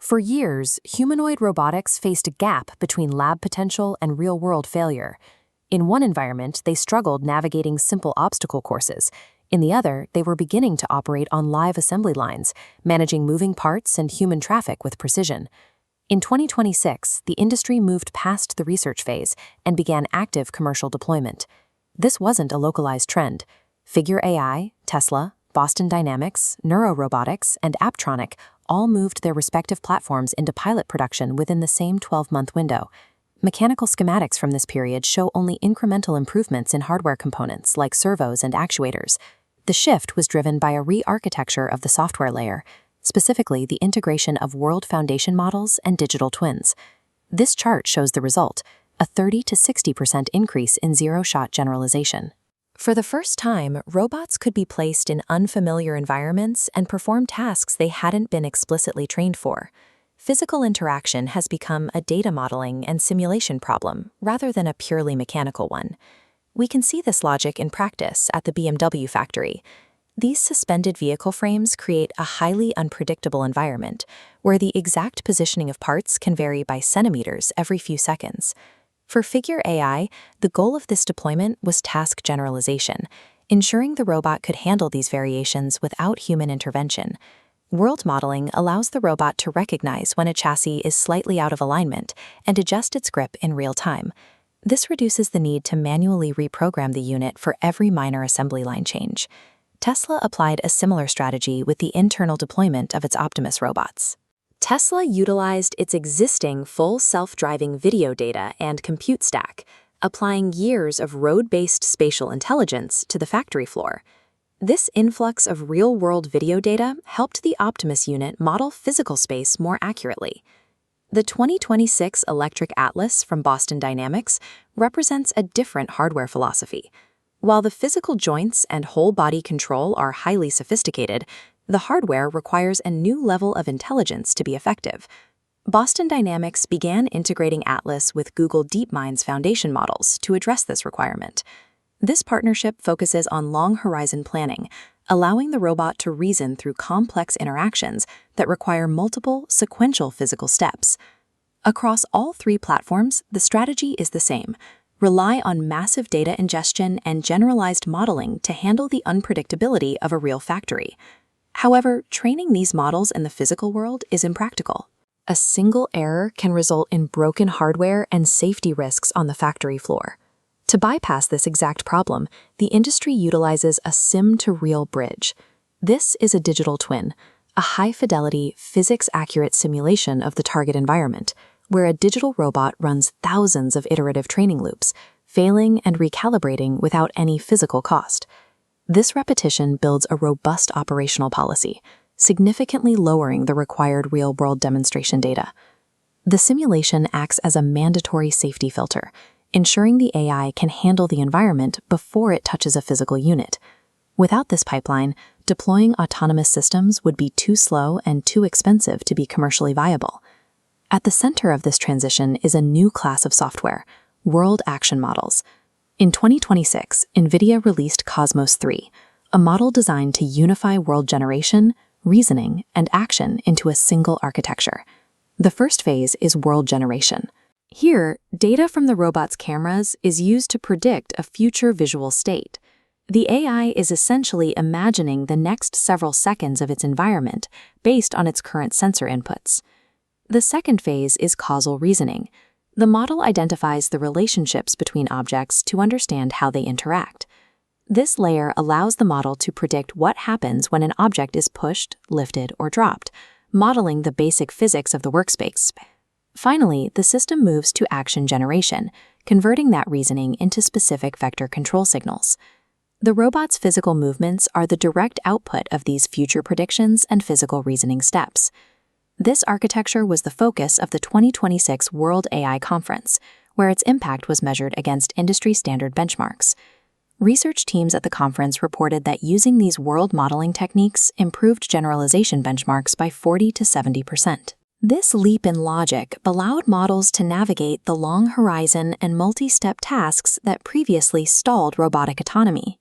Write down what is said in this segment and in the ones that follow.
For years, humanoid robotics faced a gap between lab potential and real-world failure. In one environment, they struggled navigating simple obstacle courses. In the other, they were beginning to operate on live assembly lines, managing moving parts and human traffic with precision. In 2026, the industry moved past the research phase and began active commercial deployment. This wasn't a localized trend. Figure AI, Tesla, Boston Dynamics, Neurorobotics, and Apptronic all moved their respective platforms into pilot production within the same 12-month window. Mechanical schematics from this period show only incremental improvements in hardware components like servos and actuators. The shift was driven by a re-architecture of the software layer, specifically the integration of world foundation models and digital twins. This chart shows the result, a 30 to 60% increase in zero-shot generalization. For the first time, robots could be placed in unfamiliar environments and perform tasks they hadn't been explicitly trained for. Physical interaction has become a data modeling and simulation problem rather than a purely mechanical one. We can see this logic in practice at the BMW factory. These suspended vehicle frames create a highly unpredictable environment where the exact positioning of parts can vary by centimeters every few seconds. For Figure AI, the goal of this deployment was task generalization, ensuring the robot could handle these variations without human intervention. World modeling allows the robot to recognize when a chassis is slightly out of alignment and adjust its grip in real time. This reduces the need to manually reprogram the unit for every minor assembly line change. Tesla applied a similar strategy with the internal deployment of its Optimus robots. Tesla utilized its existing full self-driving video data and compute stack, applying years of road-based spatial intelligence to the factory floor. This influx of real-world video data helped the Optimus unit model physical space more accurately. The 2026 Electric Atlas from Boston Dynamics represents a different hardware philosophy. While the physical joints and whole-body control are highly sophisticated, the hardware requires a new level of intelligence to be effective. Boston Dynamics began integrating Atlas with Google DeepMind's foundation models to address this requirement. This partnership focuses on long-horizon planning, allowing the robot to reason through complex interactions that require multiple, sequential physical steps. Across all three platforms, the strategy is the same. Rely on massive data ingestion and generalized modeling to handle the unpredictability of a real factory. However, training these models in the physical world is impractical. A single error can result in broken hardware and safety risks on the factory floor. To bypass this exact problem, the industry utilizes a sim-to-real bridge. This is a digital twin, a high-fidelity, physics-accurate simulation of the target environment, where a digital robot runs thousands of iterative training loops, failing and recalibrating without any physical cost. This repetition builds a robust operational policy, significantly lowering the required real-world demonstration data. The simulation acts as a mandatory safety filter, ensuring the AI can handle the environment before it touches a physical unit. Without this pipeline, deploying autonomous systems would be too slow and too expensive to be commercially viable. At the center of this transition is a new class of software, world action models. In 2026, NVIDIA released Cosmos 3, a model designed to unify world generation, reasoning, and action into a single architecture. The first phase is world generation. Here, data from the robot's cameras is used to predict a future visual state. The AI is essentially imagining the next several seconds of its environment based on its current sensor inputs. The second phase is causal reasoning. The model identifies the relationships between objects to understand how they interact. This layer allows the model to predict what happens when an object is pushed, lifted, or dropped, modeling the basic physics of the workspace. Finally, the system moves to action generation, converting that reasoning into specific vector control signals. The robot's physical movements are the direct output of these future predictions and physical reasoning steps. This architecture was the focus of the 2026 World AI Conference, where its impact was measured against industry-standard benchmarks. Research teams at the conference reported that using these world modeling techniques improved generalization benchmarks by 40 to 70%. This leap in logic allowed models to navigate the long horizon and multi-step tasks that previously stalled robotic autonomy.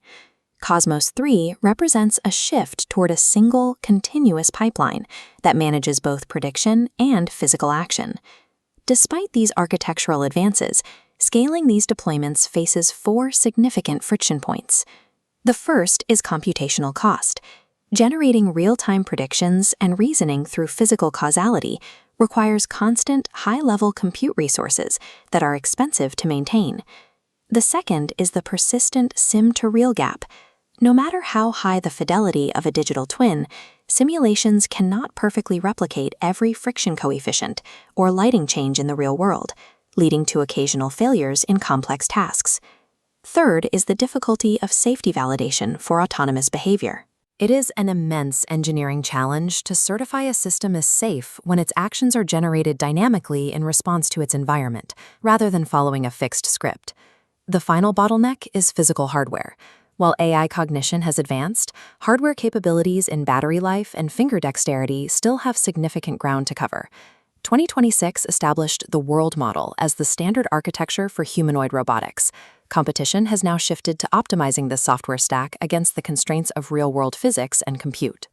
Cosmos 3 represents a shift toward a single, continuous pipeline that manages both prediction and physical action. Despite these architectural advances, scaling these deployments faces 4 significant friction points. The first is computational cost. Generating real-time predictions and reasoning through physical causality requires constant, high-level compute resources that are expensive to maintain. The second is the persistent sim-to-real gap. No matter how high the fidelity of a digital twin, simulations cannot perfectly replicate every friction coefficient or lighting change in the real world, leading to occasional failures in complex tasks. Third is the difficulty of safety validation for autonomous behavior. It is an immense engineering challenge to certify a system as safe when its actions are generated dynamically in response to its environment, rather than following a fixed script. The final bottleneck is physical hardware. While AI cognition has advanced, hardware capabilities in battery life and finger dexterity still have significant ground to cover. 2026 established the world model as the standard architecture for humanoid robotics. Competition has now shifted to optimizing the software stack against the constraints of real-world physics and compute.